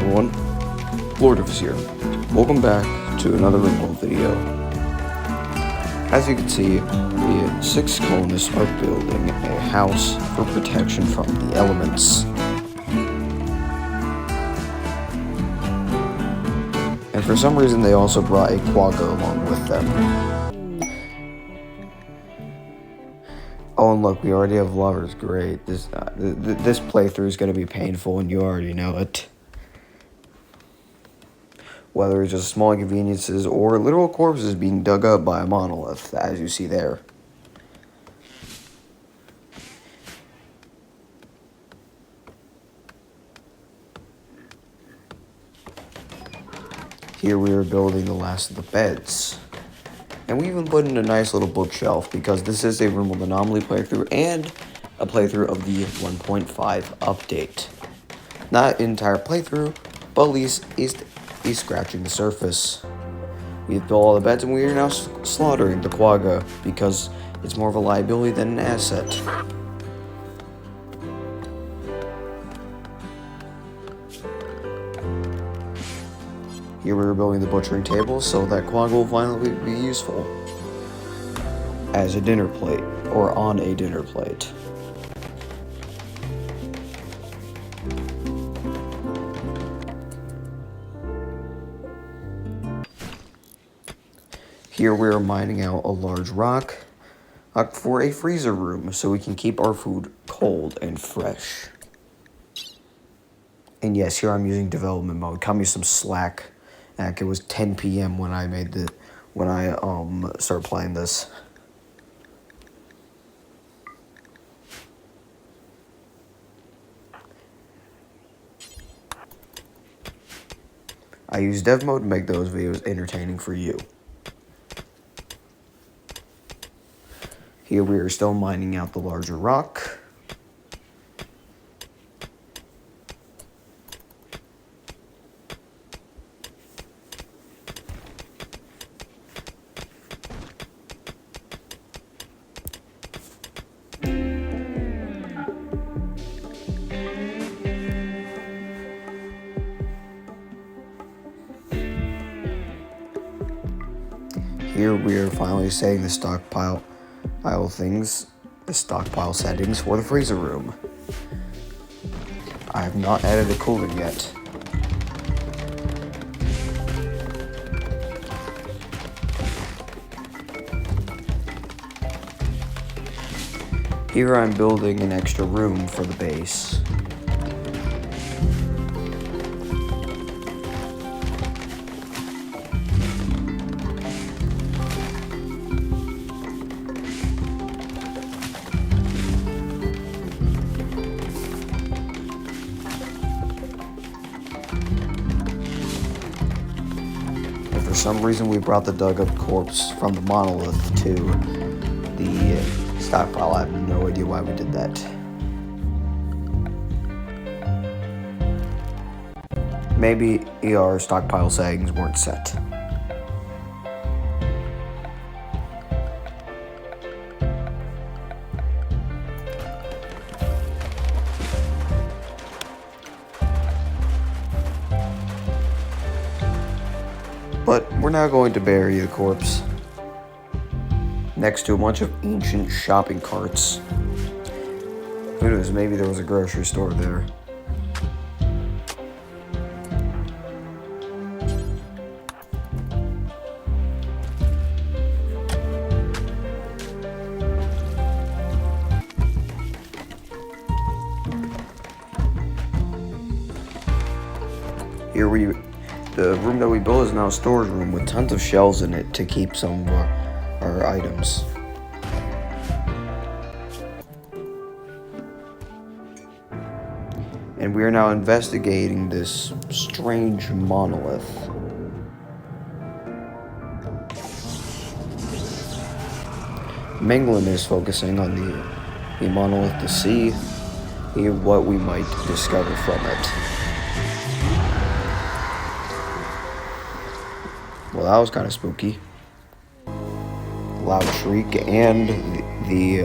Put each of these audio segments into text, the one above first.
everyone, Lord of here. Welcome back to another Rimworld video. As you can see, the 6 colonists are building a house for protection from the elements. And for some reason they also brought a quagga along with them. Oh, and look, we already have lovers. Great. This playthrough is going to be painful, and you already know it. Whether it's just small inconveniences or literal corpses being dug up by a monolith, as you see there. Here we are building the last of the beds. And we even put in a nice little bookshelf because this is a Rimworld Anomaly playthrough and a playthrough of the 1.5 update. Not an entire playthrough, but at least he's scratching the surface. We've built all the beds and we are now slaughtering the quagga because it's more of a liability than an asset. Here we are building the butchering table so that quagga will finally be useful as a dinner plate, or on a dinner plate. Here we are mining out a large rock for a freezer room so we can keep our food cold and fresh. And yes, here I'm using development mode. Cut me some slack. Heck, it was 10 p.m. when I started playing this. I use dev mode to make those videos entertaining for you. Here we are still mining out the larger rock. Here we are finally setting the stockpile settings for the freezer room. I have not added a cooler yet. Here I'm building an extra room for the base. For some reason we brought the dug up corpse from the monolith to the stockpile. I have no idea why we did that. Maybe our stockpile settings weren't set. But we're now going to bury the corpse next to a bunch of ancient shopping carts. Who knows, maybe there was a grocery store there. The room that we built is now a storage room with tons of shelves in it to keep some of our items. And we are now investigating this strange monolith. Menglin is focusing on the monolith to see what we might discover from it. Well, that was kind of spooky. Loud shriek and the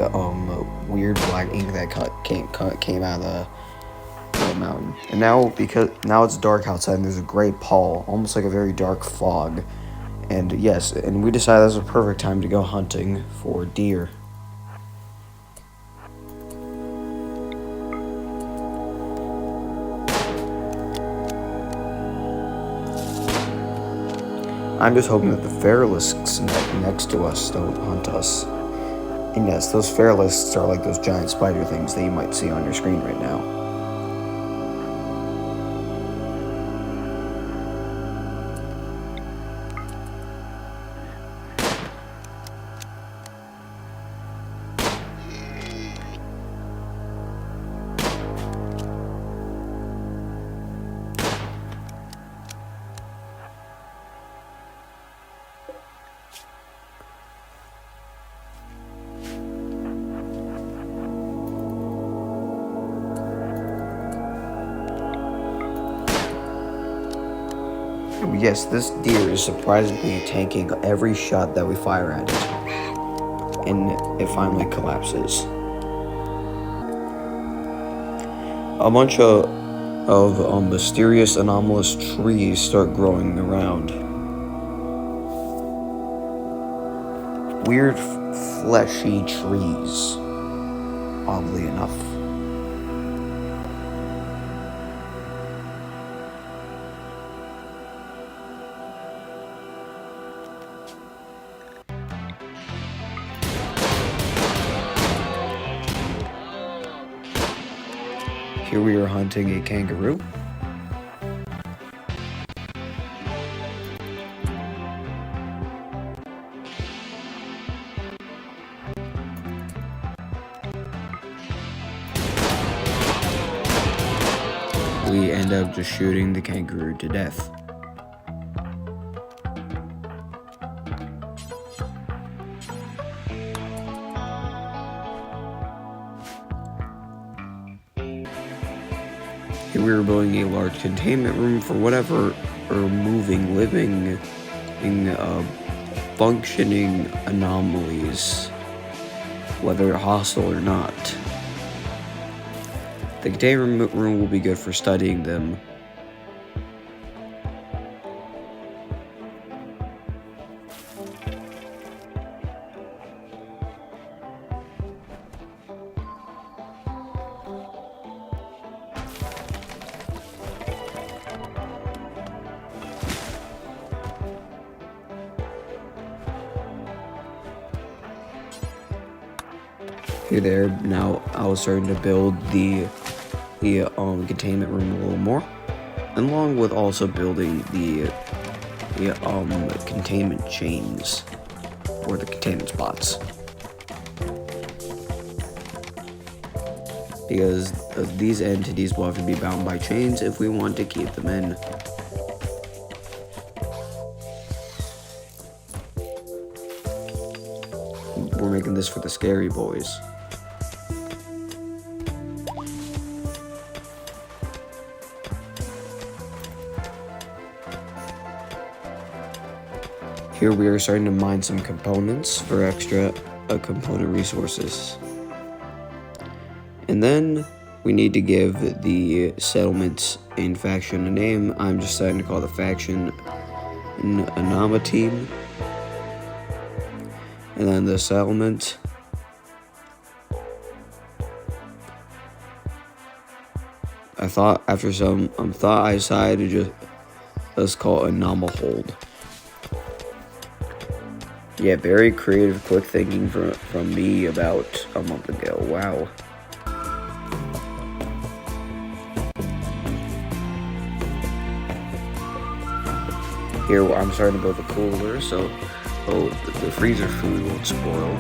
weird black ink that came out of the mountain. And now, because now it's dark outside and there's a gray pall, almost like a very dark fog. And yes, and we decided that was a perfect time to go hunting for deer. I'm just hoping that the Fairlisks next to us don't hunt us. And yes, those Fairlisks are like those giant spider things that you might see on your screen right now. Yes, this deer is surprisingly tanking every shot that we fire at it. And it finally collapses. A bunch of mysterious anomalous trees start growing around. Weird fleshy trees, oddly enough. Here we are hunting a kangaroo. We end up just shooting the kangaroo to death. Here we were building a large containment room for whatever moving, living, functioning anomalies, whether hostile or not. The containment room will be good for studying them. Here there, now I was starting to build the containment room a little more, along with also building the containment chains, or the containment spots. Because these entities will have to be bound by chains if we want to keep them in. We're making this for the scary boys. Here we are starting to mine some components for extra component resources. And then we need to give the settlement and faction a name. I'm just starting to call the faction an Anomaly team. And then the settlement. I thought after some thought I decided to just call it Anomaly. Yeah, very creative, quick thinking from me about a month ago. Wow. Here, I'm starting to build a cooler, so the freezer food won't spoil.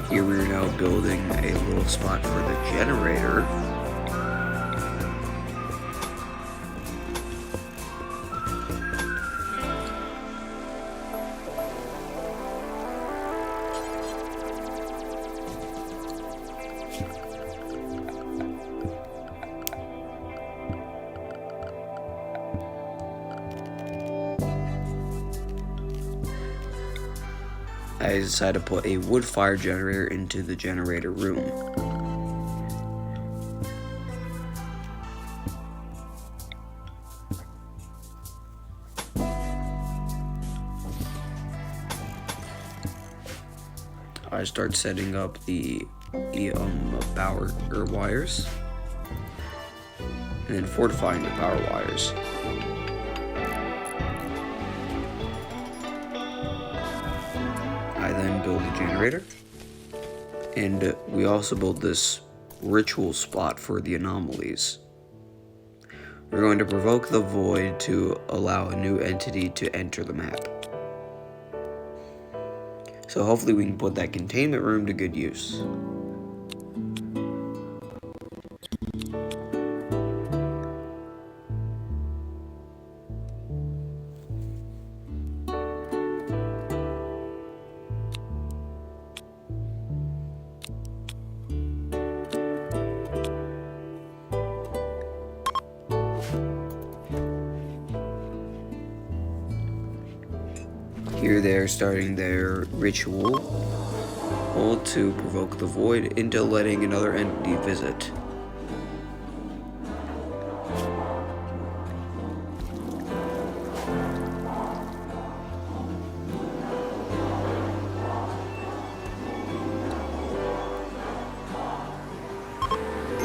Here we are now building a little spot for the generator. I decided to put a wood fire generator into the generator room. I start setting up the power wires, and then fortifying the power wires. I then build a generator, and we also build this ritual spot for the anomalies. We're going to provoke the void to allow a new entity to enter the map. So hopefully we can put that containment room to good use. Here they're starting their ritual to provoke the void into letting another entity visit.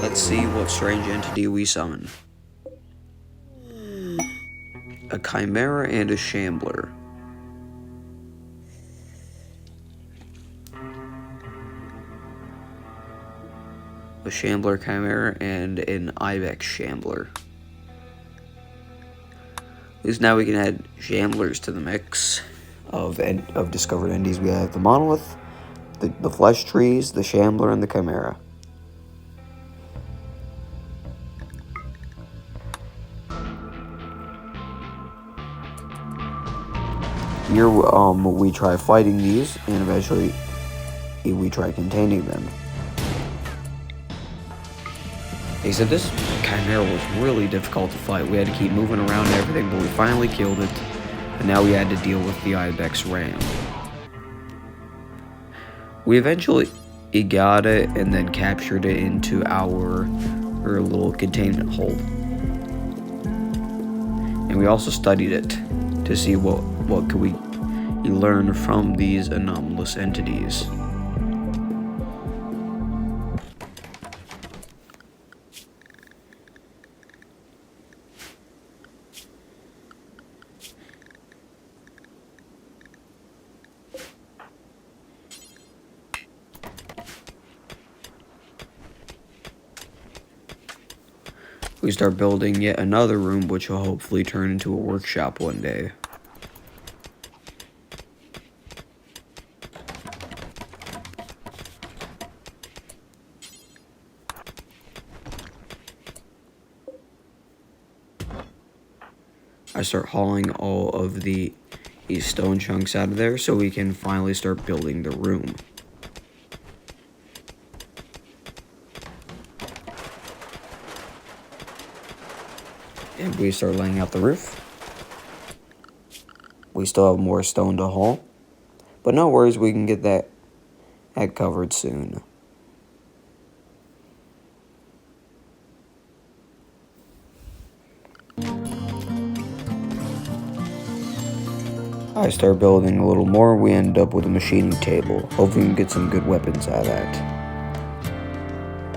Let's see what strange entity we summon. A chimera and a shambler. A shambler chimera and an ibex shambler. At least now we can add shamblers to the mix of discovered entities. We have the monolith, the flesh trees, the shambler, and the chimera. Here we try fighting these, and eventually we try containing them. Except this chimera was really difficult to fight. We had to keep moving around and everything, but we finally killed it. And now we had to deal with the ibex ram. We eventually got it and then captured it into our little containment hole. And we also studied it to see what could we learn from these anomalous entities. We start building yet another room, which will hopefully turn into a workshop one day. I start hauling all of these stone chunks out of there so we can finally start building the room. And we start laying out the roof. We still have more stone to haul, but no worries, we can get that covered soon. I start building a little more. We end up with a machining table. Hopefully we can get some good weapons out of that.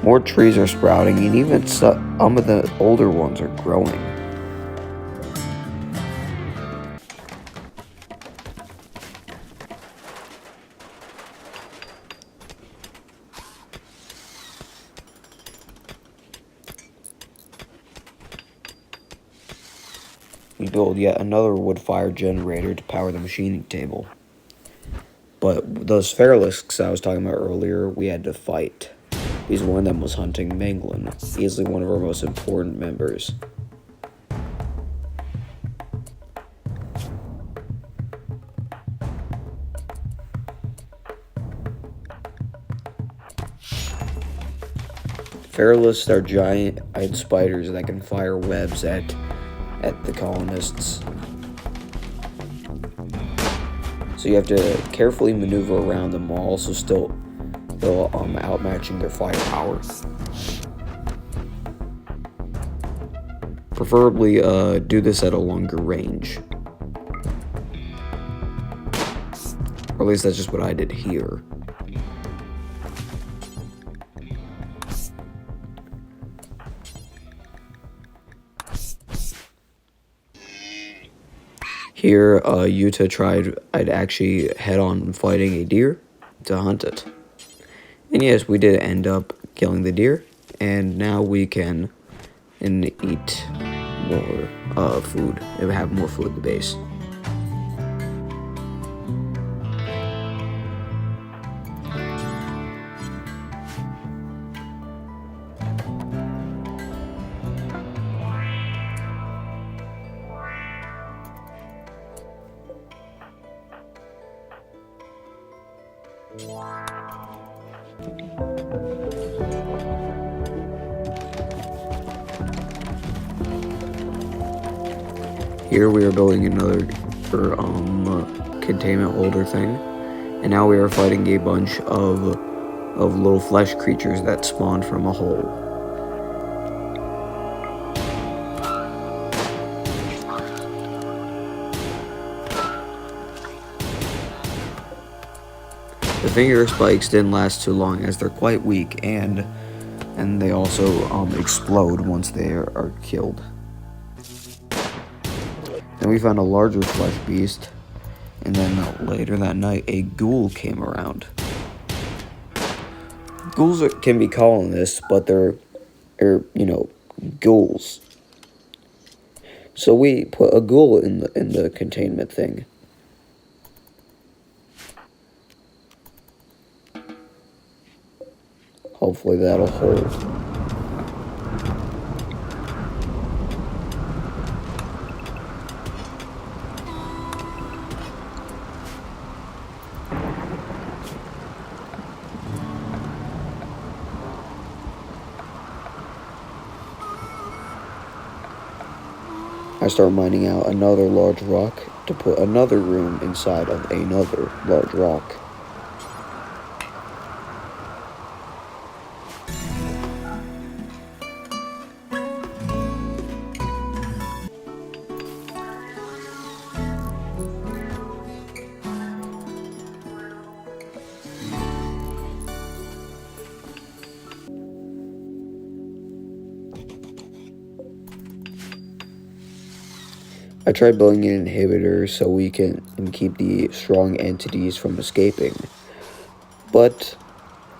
More trees are sprouting, and even some of the older ones are growing. We build yet another wood fire generator to power the machining table. But those Feralisks I was talking about earlier, we had to fight. Because one of them was hunting Manglin, easily one of our most important members. Feralisks are giant-eyed spiders that can fire webs at the colonists. So you have to carefully maneuver around them while also still outmatching their firepower. Preferably do this at a longer range. Or at least that's just what I did here. Here, Yuta I'd actually head on fighting a deer to hunt it. And yes, we did end up killing the deer, and now we can eat more food and have more food at the base. Here we are building another containment holder thing, and now we are fighting a bunch of little flesh creatures that spawned from a hole. The finger spikes didn't last too long as they're quite weak, and they also explode once they are killed. Then we found a larger flesh beast, and then later that night a ghoul came around. Ghouls can be colonists, but they're ghouls. So we put a ghoul in the containment thing. Hopefully that'll hold. I start mining out another large rock to put another room inside of another large rock. I tried building an inhibitor so we can keep the strong entities from escaping, but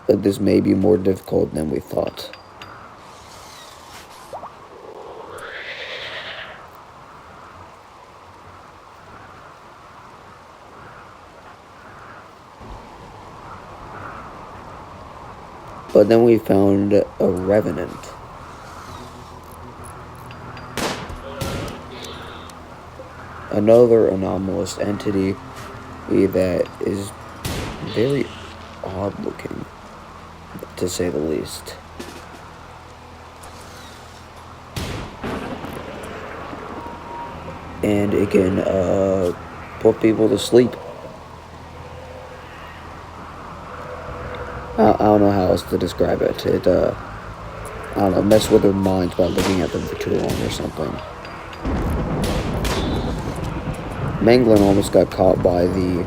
this may be more difficult than we thought. But then we found a revenant. Another anomalous entity that is very odd looking, to say the least. And it can put people to sleep. I don't know how else to describe it. It I don't know, mess with their minds by looking at them for too long or something. Manglin almost got caught by the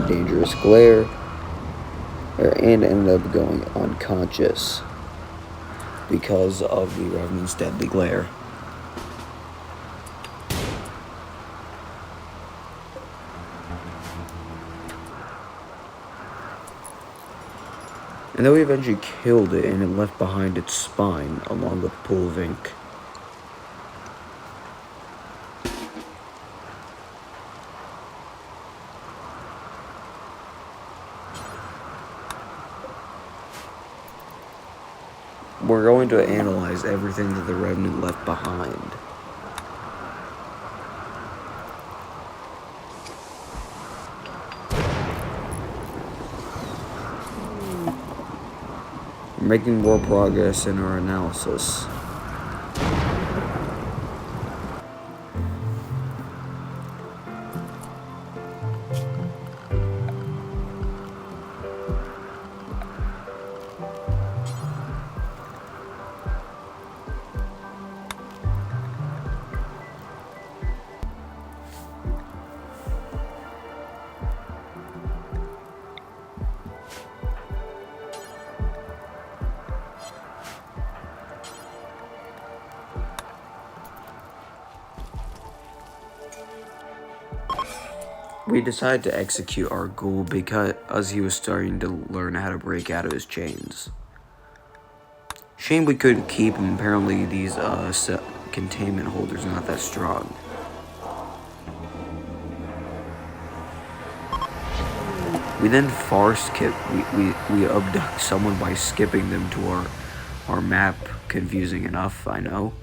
dangerous glare, and ended up going unconscious because of the Revenant's deadly glare. And then we eventually killed it, and it left behind its spine along with a pool of ink. We're going to analyze everything that the Revenant left behind. We're making more progress in our analysis. We decided to execute our ghoul because he was starting to learn how to break out of his chains. Shame we couldn't keep him. Apparently these containment holders are not that strong. We then far skip. We abduct someone by skipping them to our map. Confusing enough, I know.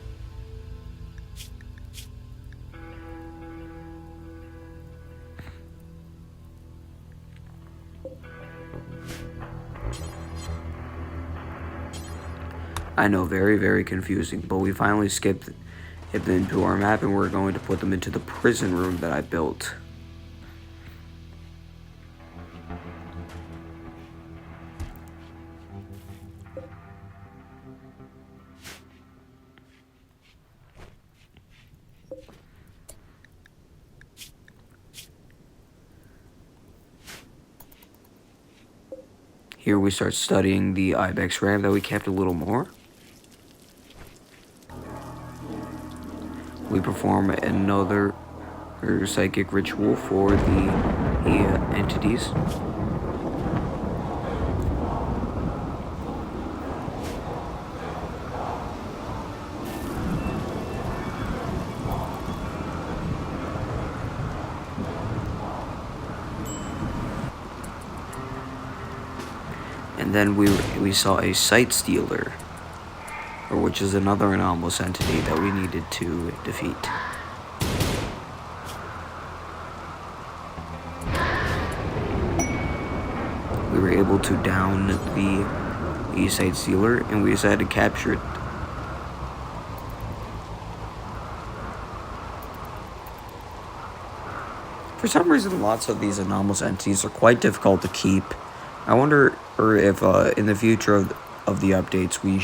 I know, very, very confusing, but we finally skipped them into our map and we're going to put them into the prison room that I built. Here we start studying the ibex ramp that we kept a little more. We perform another psychic ritual for the entities. And then we saw a sight stealer, which is another anomalous entity that we needed to defeat. We were able to down the sight stealer, and we decided to capture it. For some reason, lots of these anomalous entities are quite difficult to keep. I wonder if in the future of the updates we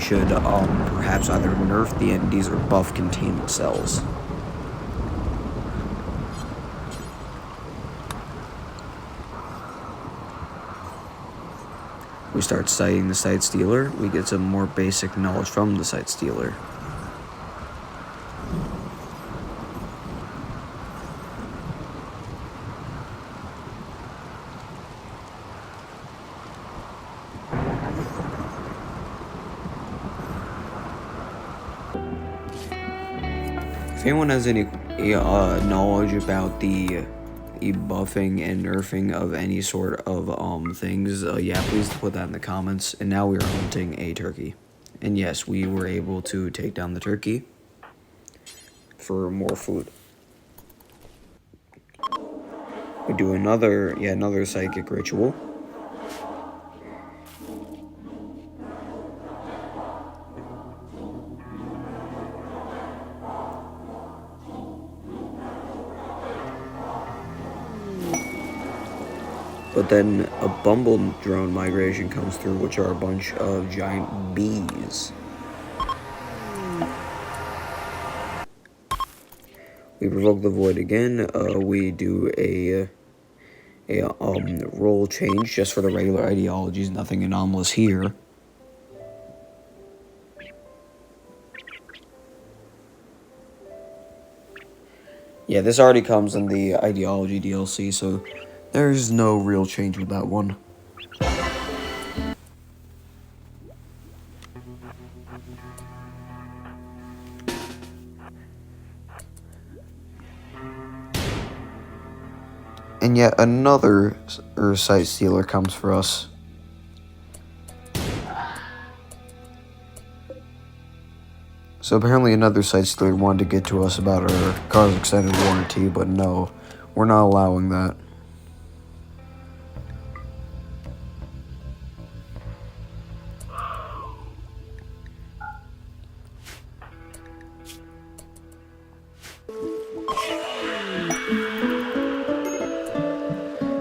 should perhaps either nerf the entities or buff containment cells. We start studying the sight stealer. We get some more basic knowledge from the sight stealer. If anyone has any knowledge about the buffing and nerfing of any sort of things, yeah, please put that in the comments. And now we are hunting a turkey. And yes, we were able to take down the turkey for more food. We do another psychic ritual. But then a bumble drone migration comes through, which are a bunch of giant bees. We provoke the void again. We do a role change just for the regular ideologies. Nothing anomalous here. Yeah, this already comes in the ideology DLC, so there's no real change with that one. And yet another sight stealer comes for us. So apparently another sight stealer wanted to get to us about our car's extended warranty, but no, we're not allowing that.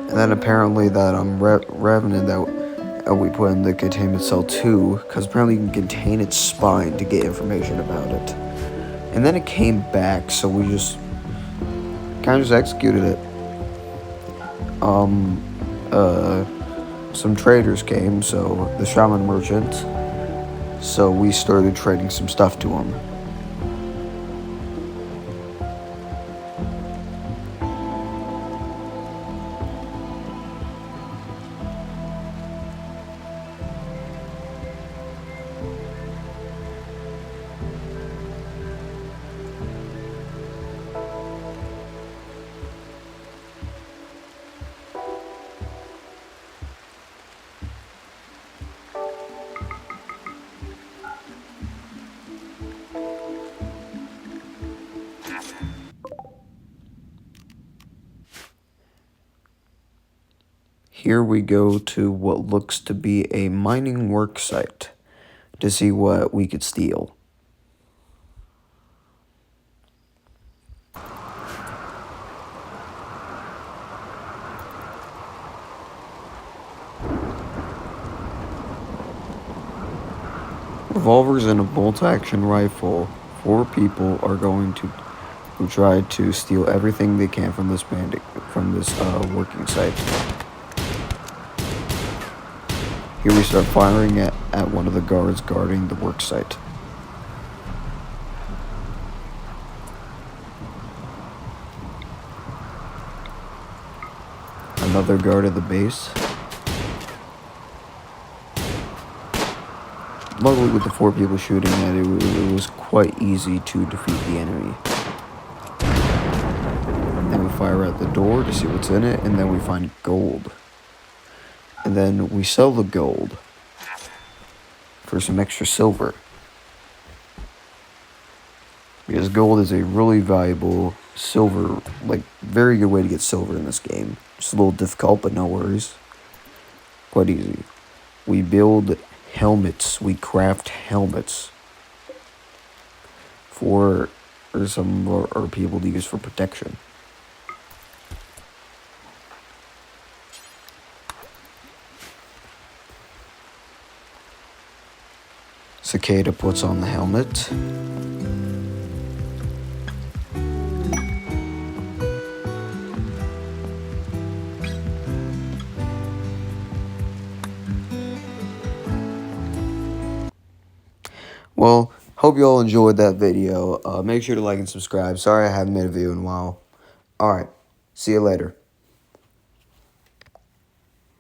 And then apparently that revenant that we put in the containment cell too, because apparently you can contain its spine to get information about it. And then it came back, so we just kind of just executed it. Some traders came, so the shaman merchant. So we started trading some stuff to him. here we go to what looks to be a mining work site to see what we could steal. Revolvers and a bolt-action rifle. 4 people are going to try to steal everything they can from this working site. Here we start firing at one of the guards guarding the work site. Another guard at the base. Luckily, with the 4 people shooting at it, it was quite easy to defeat the enemy. Then we fire at the door to see what's in it, and then we find gold. And then we sell the gold for some extra silver. Because gold is a really valuable silver, very good way to get silver in this game. It's a little difficult, but no worries. Quite easy. We build helmets. We craft helmets for some of our people to use for protection. Cicada puts on the helmet. Well, hope you all enjoyed that video. Make sure to like and subscribe. Sorry I haven't made a video in a while. Alright, see you later.